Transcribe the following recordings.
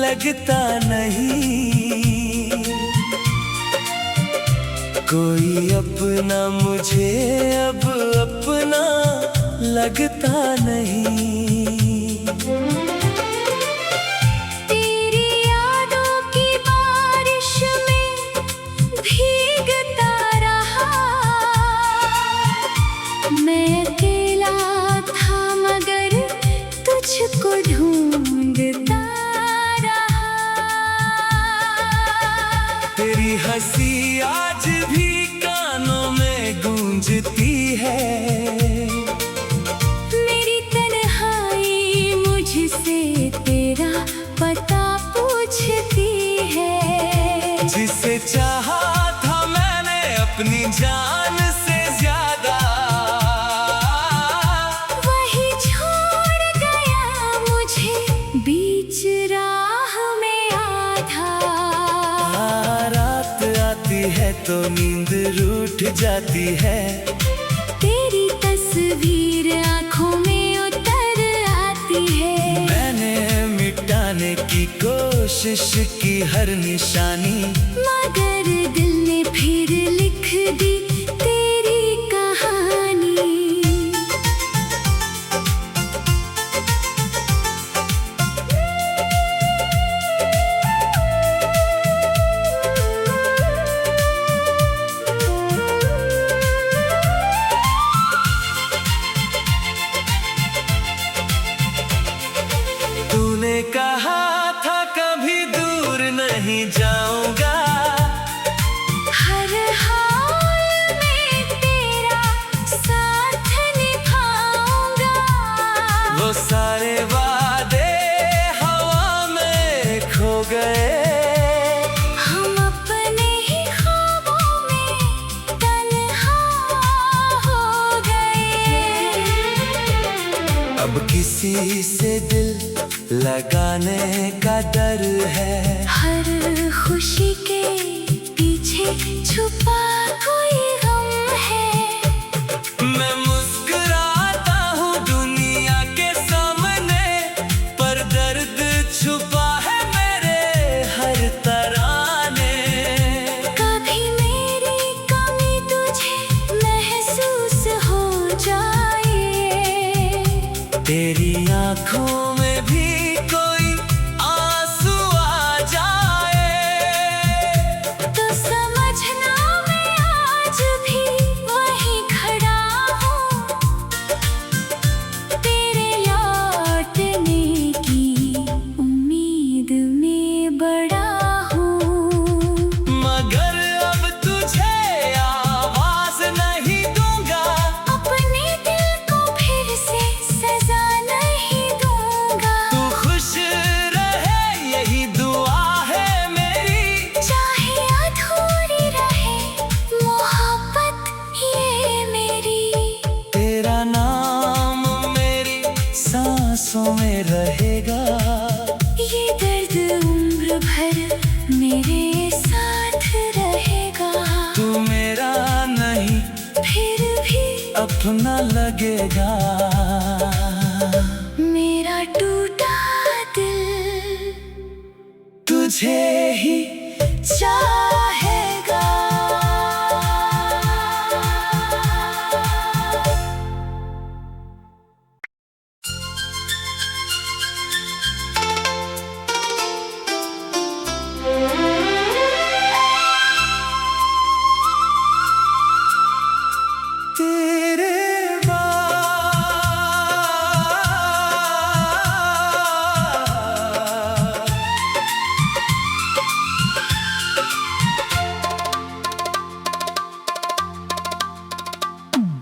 लगता नहीं, कोई अपना मुझे अब अपना लगता नहीं। तेरी यादों की बारिश में भीगता रहा, मैं अकेला था मगर तुझको ढूंढता रहा। तेरी हंसी आज भी कानों में गूंजती है, मेरी तन्हाई मुझसे तेरा पता पूछती है। जिसे चाहा था मैंने अपनी जान से ज्यादा, वही छोड़ गया मुझे बीच राह में आधा। रात आती है तो नींद रूठ जाती है, तेरी तस्वीर आँखों में उतर आती है। मैंने मिटाने की कोशिश की हर निशानी, मगर दिल ने फिर लिख दी तेरी कहानी। तूने कहा था कभी दूर नहीं जाऊंगा, हर हाल में तेरा साथ निभाऊंगा। वो सारे वादे हवा में खो गए, हम अपने ही ख्वाबों में तन्हा हो गए। अब किसी से दिल लगाने का डर है, हर खुशी के पीछे छुपा कोई गम है। मैं मुस्कुराता हूँ दुनिया के सामने, पर दर्द छुपा है मेरे हर तराने। कभी मेरी कमी तुझे महसूस हो जाए, तेरी आँखों में भी कोई आंसू आ जाए, तो समझना मैं आज भी वहीं खड़ा हूँ, तेरे लौटने की उम्मीद में बड़ा हूँ। मगर अब तुझे आवाज नहीं दूंगा, अपने दिल को फिर से सजा नहीं दूंगा। तू खुश रहे यही दुआ है मेरी, चाहे अधूरी रहे मोहब्बत ये मेरी। तेरा नाम मेरी सांसों में रहेगा, ये दर्द उम्र भर मेरे साथ रहेगा। तू मेरा नहीं फिर भी अपना लगेगा। मेरा टूटा दिल तुझे ही चाहेगा। तेरे बाद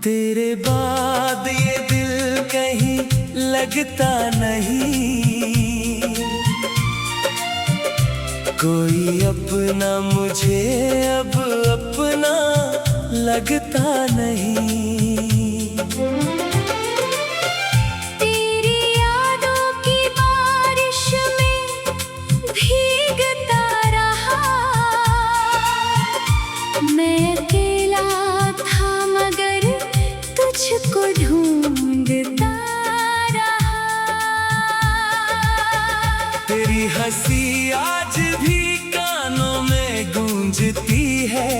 तेरे बाद ये दिल कहीं लगता नहीं, कोई अपना मुझे अब अपना लगता नहीं। तेरी यादों की बारिश में भीगता रहा, मैं अकेला था मगर तुझको ढूंढता रहा। तेरी हंसी आज भी कानों में गूंजती है।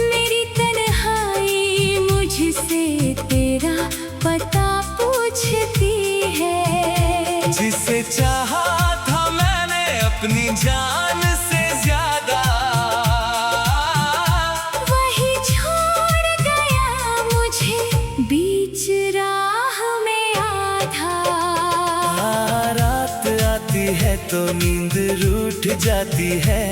मेरी तन्हाई मुझसे तेरा पता पूछती है। जिसे चाहा था मैंने अपनी जान से ज्यादा, वही छोड़ गया मुझे बीच राह में आधा। रात आती है तो नींद रूठ जाती है।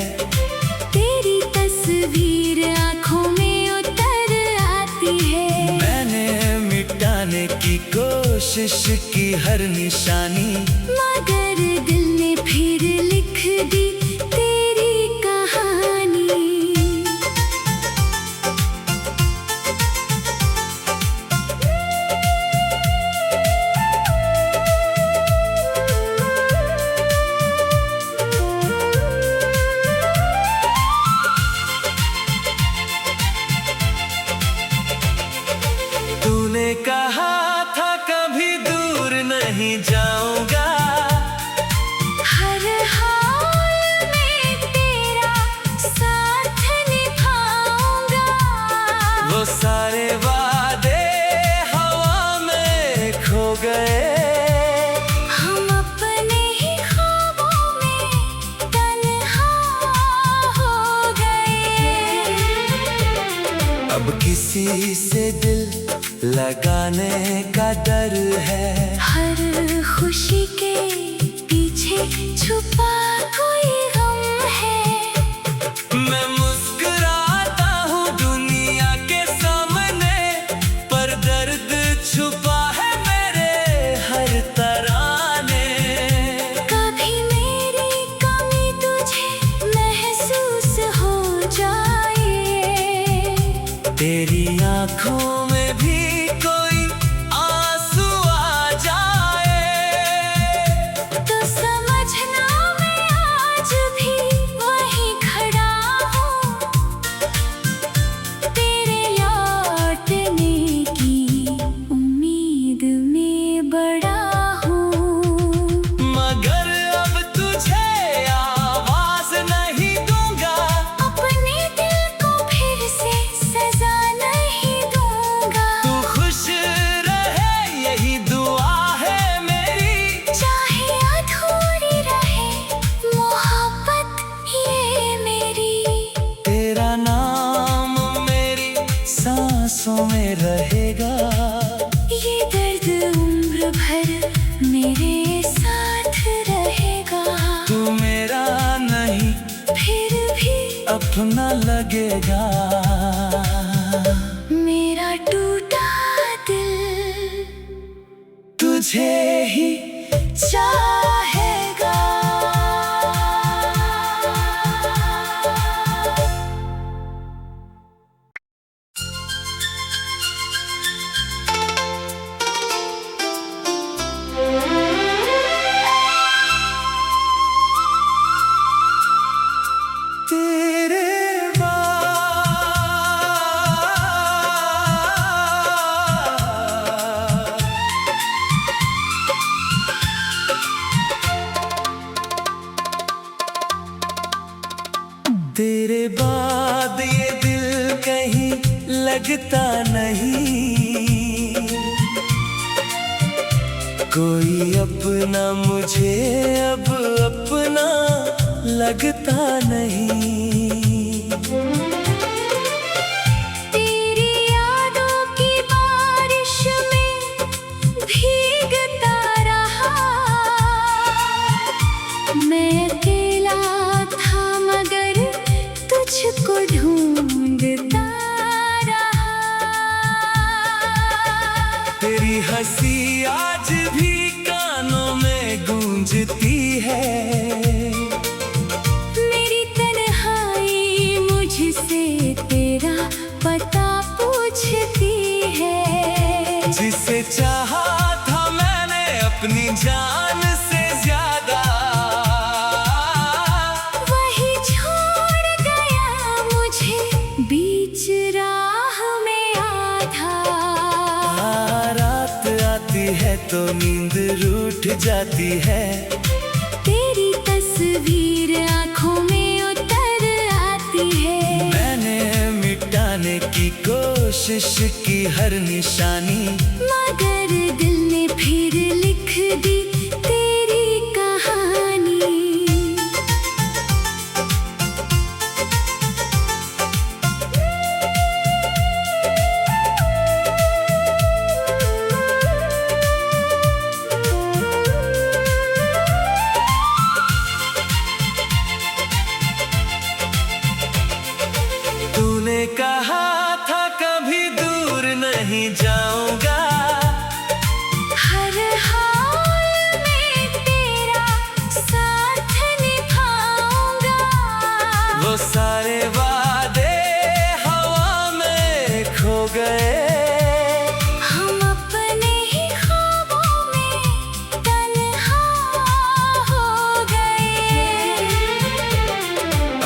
तेरी तस्वीर आंखों में उतर आती है। मैंने मिटाने की कोशिश की हर निशानी, मगर दिल ने फिर लिख दी तेरी कहानी। तूने कहा था कभी दूर नहीं जाऊंगा, हर हाल में तेरा साथ निभाऊंगा। वो सारे वादे हवा में खो गए। हम अपने ही ख्वाबों में तन्हा हो गए। अब किसी से दिल लगाने का डर है। हर खुशी के पीछे छुपा कोई गम है। मैं मुस्कुराता हूँ दुनिया के सामने, पर दर्द छुपा है मेरे हर तराने। कभी मेरी कमी तुझे महसूस हो जाए। तेरी आंखों में भी कोई आंसू आ जाए, तो समझना मैं आज भी वहीं खड़ा हूँ। तेरे लौटने की उम्मीद में बड़ा हूँ। मगर अब तुझे आवाज नहीं दूंगा। अपने दिल को फिर से सजा नहीं दूंगा। तू खुश रहे यही दुआ है मेरी, चाहे अधूरी रहे मोहब्बत ये मेरी। तेरा नाम मेरी सांसों में रहेगा। ये दर्द उम्र भर मेरे साथ रहेगा। तू मेरा नहीं फिर भी अपना लगेगा। मेरा टूटा दिल तुझे ही चाहेगा। तेरे बाद तेरे बाद ये दिल कहीं लगता नहीं। कोई अपना मुझे अब अपना लगता नहीं। तेरी यादों की बारिश में भीगता रहा। मैं अकेला था मगर तुझको ढूंढता रहा। तेरी हंसी आज भी कानों में गूंजती है। मेरी तन्हाई मुझसे तेरा पता पूछती है। जिसे चाहा था मैंने अपनी जान से ज्यादा, वही छोड़ गया मुझे बीच राह में आधा। रात आती है तो नींद रूठ जाती है। तेरी तस्वीर आँखों में उतर आती है। मैंने मिटाने की कोशिश की हर निशानी, मगर दिल ने फिर लिख दी तेरी कहानी। तूने कहा था कभी दूर नहीं जाऊंगा, हर हाल में तेरा साथ निभाऊंगा। वो सारे वादे हवा में खो गए। हम अपने ही ख्वाबों में तन्हा हो गए।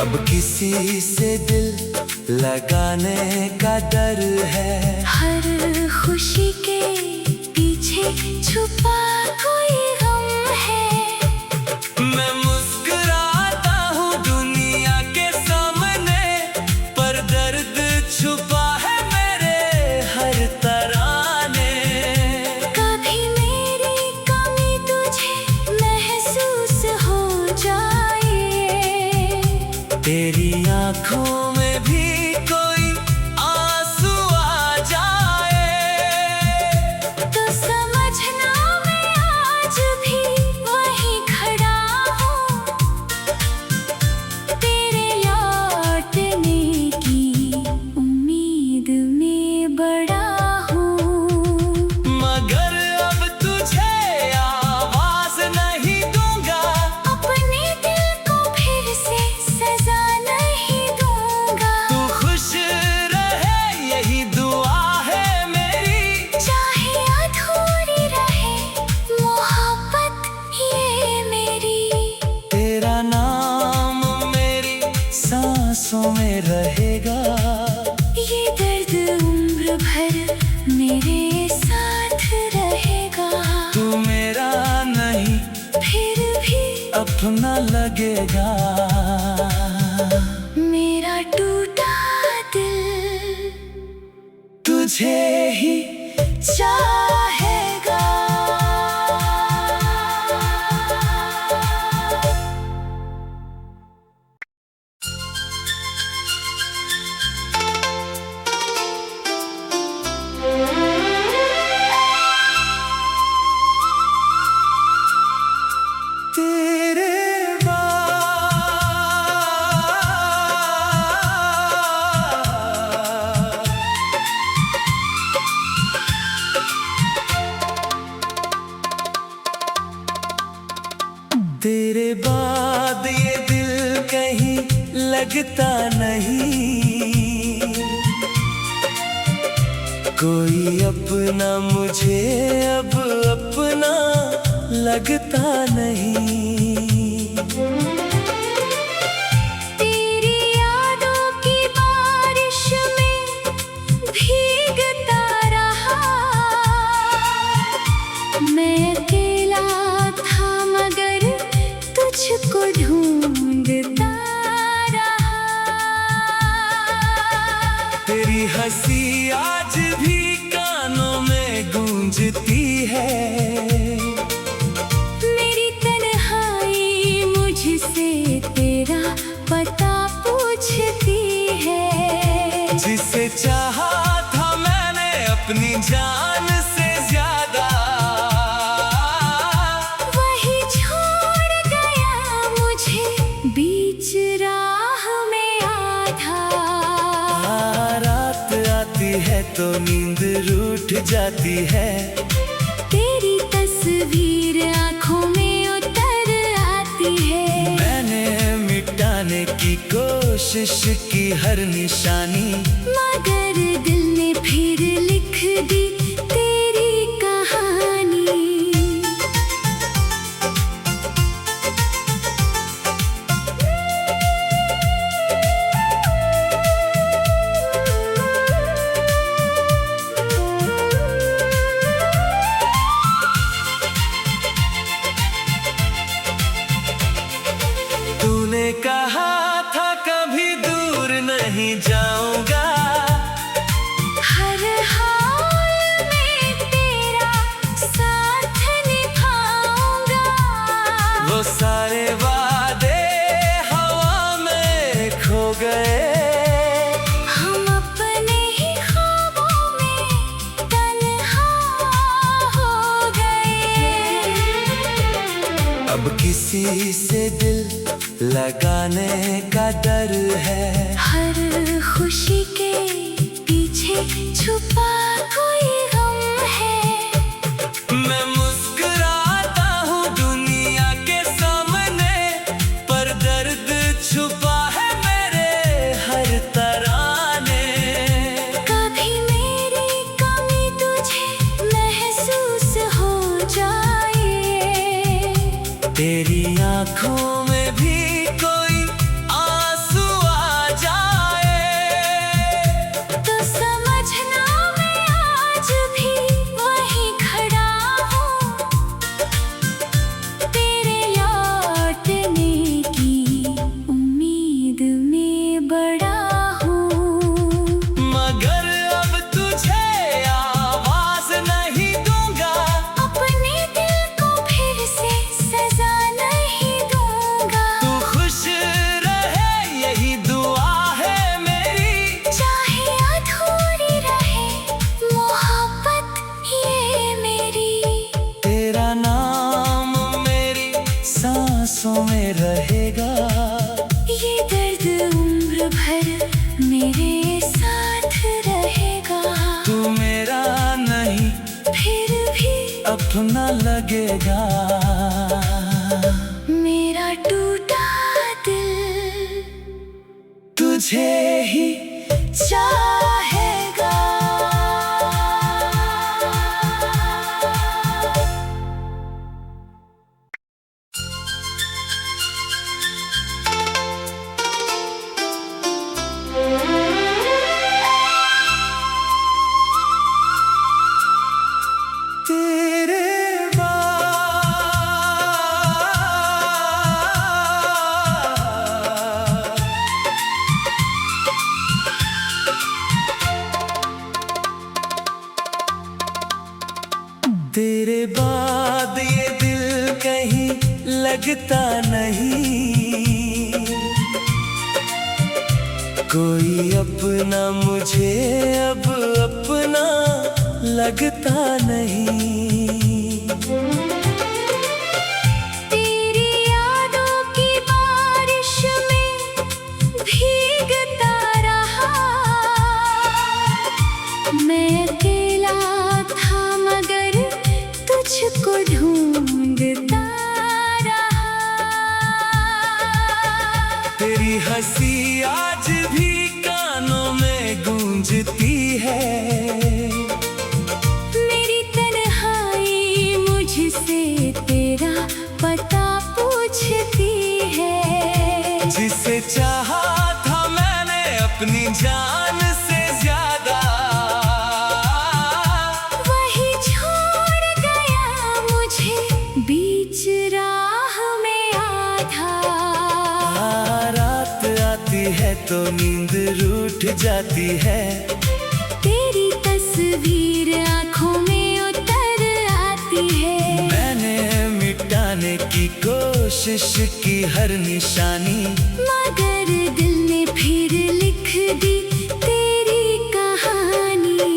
अब किसी से दिल लगाने का डर है। हर खुशी के पीछे छुपा कोई गम है। मैं मुस्कुराता हूँ दुनिया के सामने, पर दर्द छुपा है मेरे हर तराने। कभी मेरी कमी तुझे महसूस हो जाए। तेरी आँखों में भी कोई आंसू आ जाए, तो समझना मैं आज भी वहीं खड़ा हूँ। तेरे लौटने की उम्मीद में बड़ा हूँ। मगर अब तुझे आवाज नहीं दूंगा। अपने दिल को फिर से सजा नहीं दूंगा। तू खुश रहे यही दुआ है मेरी, चाहे अधूरी रहे मोहब्बत ये मेरी। तेरा नाम मेरी सांसों में रहेगा। ये दर्द उम्र भर मेरे साथ रहेगा। तू मेरा नहीं फिर भी अपना लगेगा। मेरा टूटा दिल तुझे ही चाहेगा। तेरे बाद तेरे बाद ये दिल कहीं लगता नहीं। कोई अपना मुझे अब अपना लगता नहीं। तेरी यादों की बारिश में भीगता रहा। मैं अकेला था मगर तुझको ढूंढता रहा। तेरी हंसी आज भी कानों में गूंजती है। मेरी तन्हाई मुझसे तेरा पता पूछती है। जिसे चाहा था मैंने अपनी जान से ज्यादा, वही छोड़ गया मुझे बीच राह में आधा। रात आती है तो नींद रूठ जाती है। तेरी तस्वीर आँखों में उतर आती है। मैंने मिटाने की कोशिश की हर निशानी, मगर दिल ने फिर लिख दी तेरी कहानी। तूने कहा था कभी दूर नहीं जाऊंगा, हर हाल में तेरा साथ निभाऊंगा। वो सारे वादे हवा में खो गए, हम अपने ही ख्वाबों में तन्हा हो गए। अब किसी से दिल लगाने का डर है, हर खुशी के पीछे छुपा कोई गम है। मैं मुस्कुराता हूँ दुनिया के सामने, पर दर्द छुपा है मेरे हर तराने। कभी मेरी कमी तुझे महसूस हो जाए, तेरी आँखों में भी कोई आंसू आ जाए, तो समझना मैं आज भी वहीं खड़ा हूँ, तेरे लौटने की उम्मीद में बड़ा हूँ। मगर अब तुझे आवाज नहीं दूंगा, अपने दिल को फिर से सजा नहीं दूंगा। तू खुश रहे यही दुआ है मेरी, चाहे अधूरी रहे मोहब्बत ये मेरी। तेरा नाम मेरी सांसों में रहेगा, ये दर्द उम्र भर मेरे साथ रहेगा। तू मेरा नहीं फिर भी अपना लगेगा, मेरा टूटा दिल तुझे ही चाहेगा। तेरे बाद तेरे बाद ये दिल कहीं लगता नहीं, कोई अपना मुझे अब अपना लगता नहीं। तेरी यादों की बारिश में भीगता रहा, मैं अकेला था मगर तुझको ढूंढता रहा। तेरी हंसी आज भी कानों में गूंजती है, मेरी तन्हाई मुझसे तेरा पता पूछती है। जिसे चाहा था मैंने अपनी जान से ज्यादा, वही छोड़ गया मुझे बीच राह में आधा। रात आती है तो नींद रूठ जाती है, तेरी तस्वीर आँखों में उतर आती है। मैंने मिटाने की कोशिश की हर निशानी, मगर दिल ने फिर लिख दी तेरी कहानी।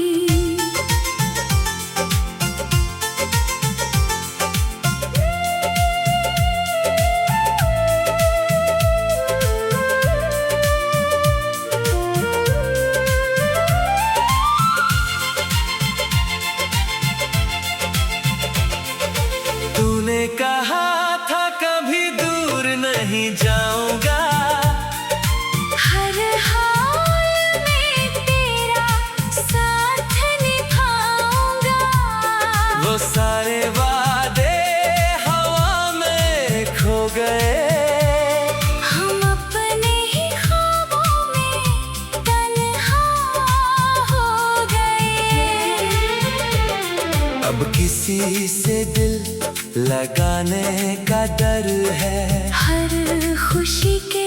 तूने कहा था कभी दूर नहीं जाऊंगा, हर हाल में तेरा साथ निभाऊंगा। वो सारे वादे हवा में खो गए, हम अपने ही ख्वाबों में तन्हा हो गए। अब किसी से दिल लगाने का डर है, हर खुशी के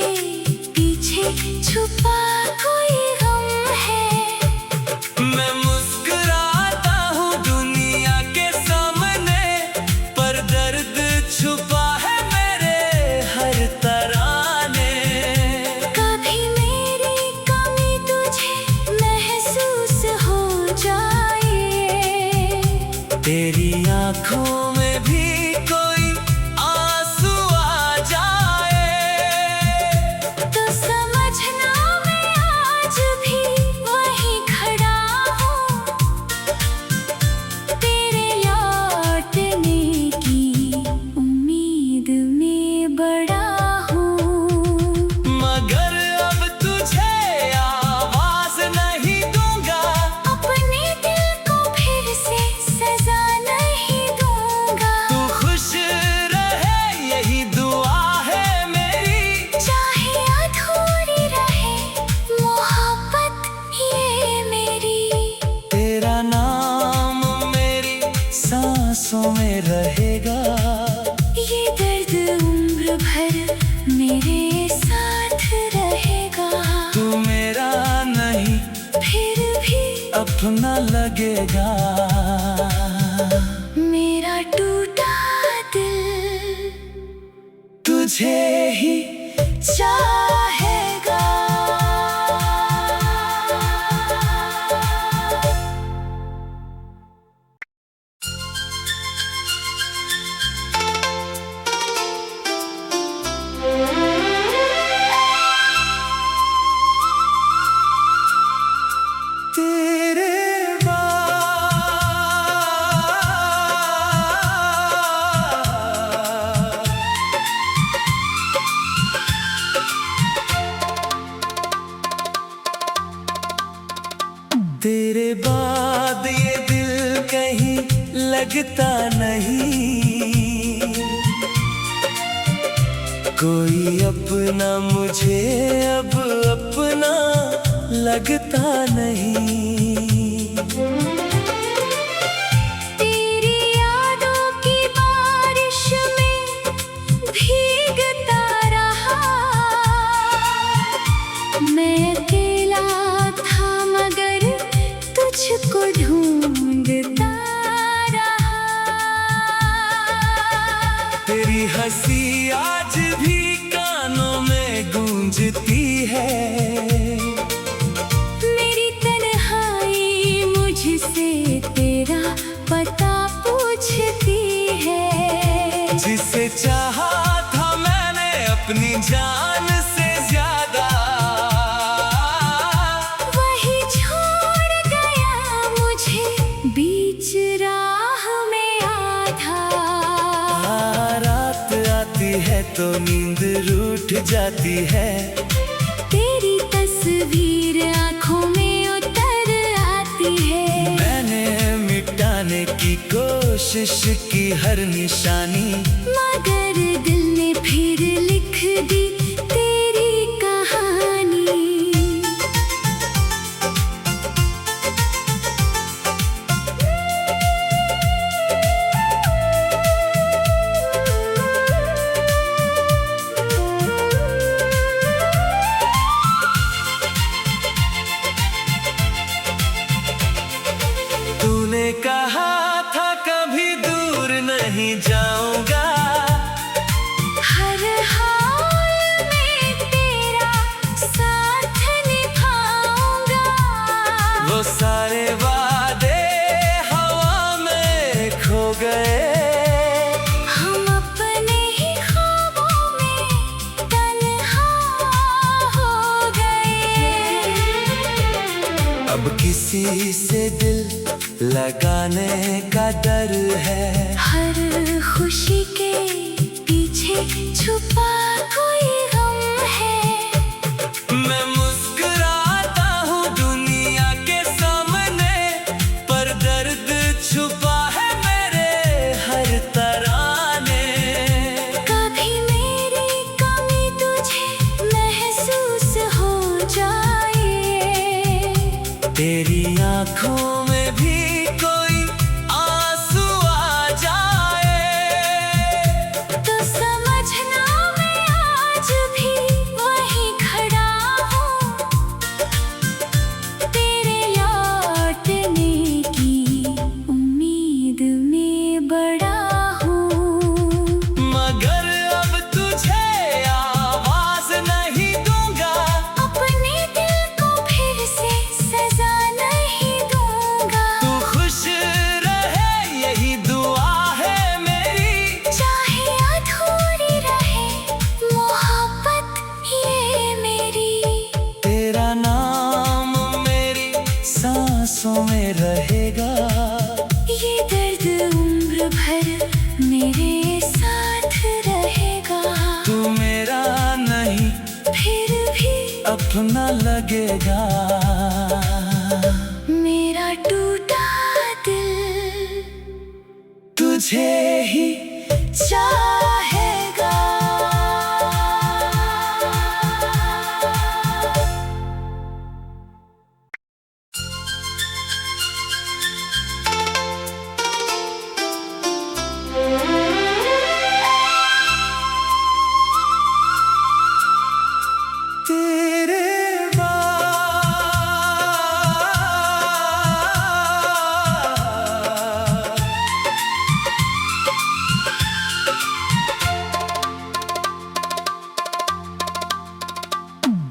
अपना लगेगा। मेरा टूटा दिल तुझे ही चाहेगा। तेरे बाद तेरे बाद ये दिल कहीं लगता नहीं, कोई अपना मुझे अब अपना लगता नहीं। तेरी यादों की बारिश में भीगता रहा, मैं अकेला था मगर तुझको ढूंढता रहा। तेरी हंसी आज भी कानों में गूंजती है, मेरी तन्हाई मुझसे तेरा पता पूछती है। जिसे चाहा था मैंने अपनी जान से ज्यादा, वही छोड़ गया मुझे बीच राह में आधा। रात आती है तो नींद रूठ जाती है, तेरी तस्वीर आँखों में उतर आती है। मैंने मिटाने की कोशिश की हर निशानी, मगर दिल ने फिर लिख दी तेरी कहानी। तूने कहा था कभी दूर नहीं जाऊंगा, हर हाल में तेरा साथ निभाऊंगा। वो सारे वादे हवा में खो गए, हम अपने ही ख्वाबों में तन्हा हो गए। अब किसी से दिल लगाने का डर है, हर खुशी के पीछे छुपा कोई गम है। मैं मुस्कुराता हूँ दुनिया के सामने, पर दर्द छुपा है मेरे हर तराने। कभी मेरी कमी तुझे महसूस हो जाए, तेरी आँखों में भी कोई आंसू आ जाए, तो समझना मैं आज भी वहीं खड़ा हूँ। तेरे लौटने की उम्मीद में बड़ा हूँ। मगर अब तुझे आवाज नहीं दूंगा, अपने दिल को फिर से सजा नहीं दूंगा। तू खुश रहे यही दुआ है मेरी, चाहे अधूरी रहे मोहब्बत ये मेरी। तेरा नाम मेरी सांसों में रहेगा, ये दर्द उम्र भर मेरे साथ रहेगा। तू मेरा नहीं फिर भी अपना लगेगा। मेरा टूटा दिल तुझे ही चाहेगा। तेरे बाद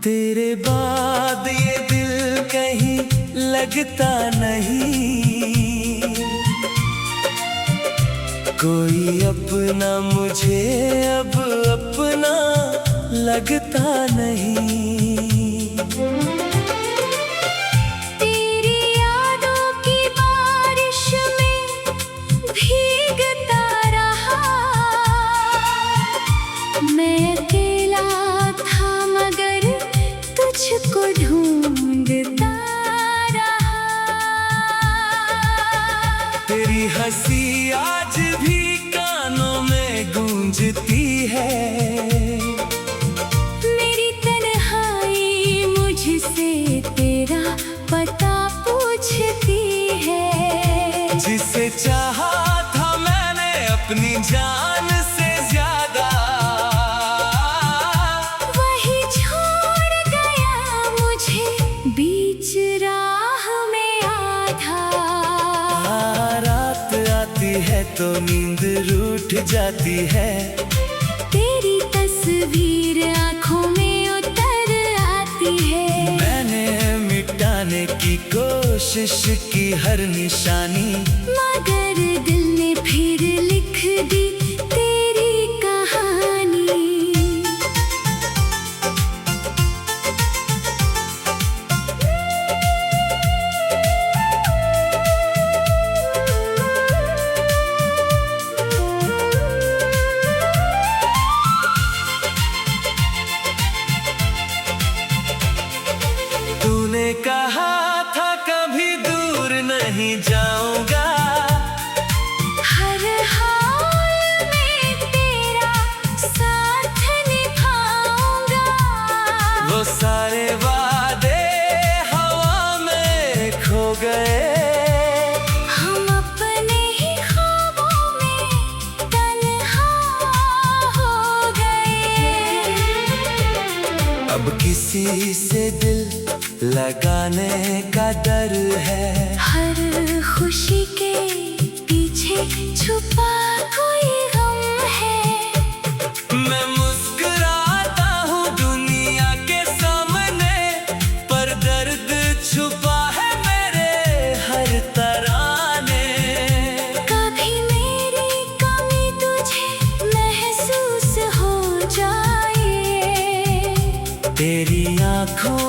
तेरे बाद ये दिल कहीं लगता नहीं, कोई अपना मुझे अब अपना लगता नहीं। तेरी यादों की बारिश में भीगता रहा, मैं अकेला था मगर तुझको ढूंढता रहा। तेरी हंसी आज भी कानों में गूंजती है, मेरी तन्हाई मुझसे तेरा पता पूछती है। जिसे चाहा था मैंने अपनी जान से ज्यादा, वही छोड़ गया मुझे बीच राह में आधा। रात आती है तो नींद रूठ जाती है, तेरी तस्वीर आँखों में उतर आती है। मैंने मिटाने की कोशिश की हर निशानी, मगर दिल ने फिर लिख दी तेरी कहानी। तूने कहा था कभी दूर नहीं जाऊंगा, हर हाल में तेरा साथ निभाऊंगा। वो सारे वादे हवा में खो गए, हम अपने ही ख्वाबों में तन्हा हो गए। अब किसी से दिल लगाने का डर है, हर खुशी के पीछे छुपा कोई गम है। मैं मुस्कुराता हूँ दुनिया के सामने, पर दर्द छुपा है मेरे हर तराने। कभी मेरी कमी तुझे महसूस हो जाए, तेरी आँखों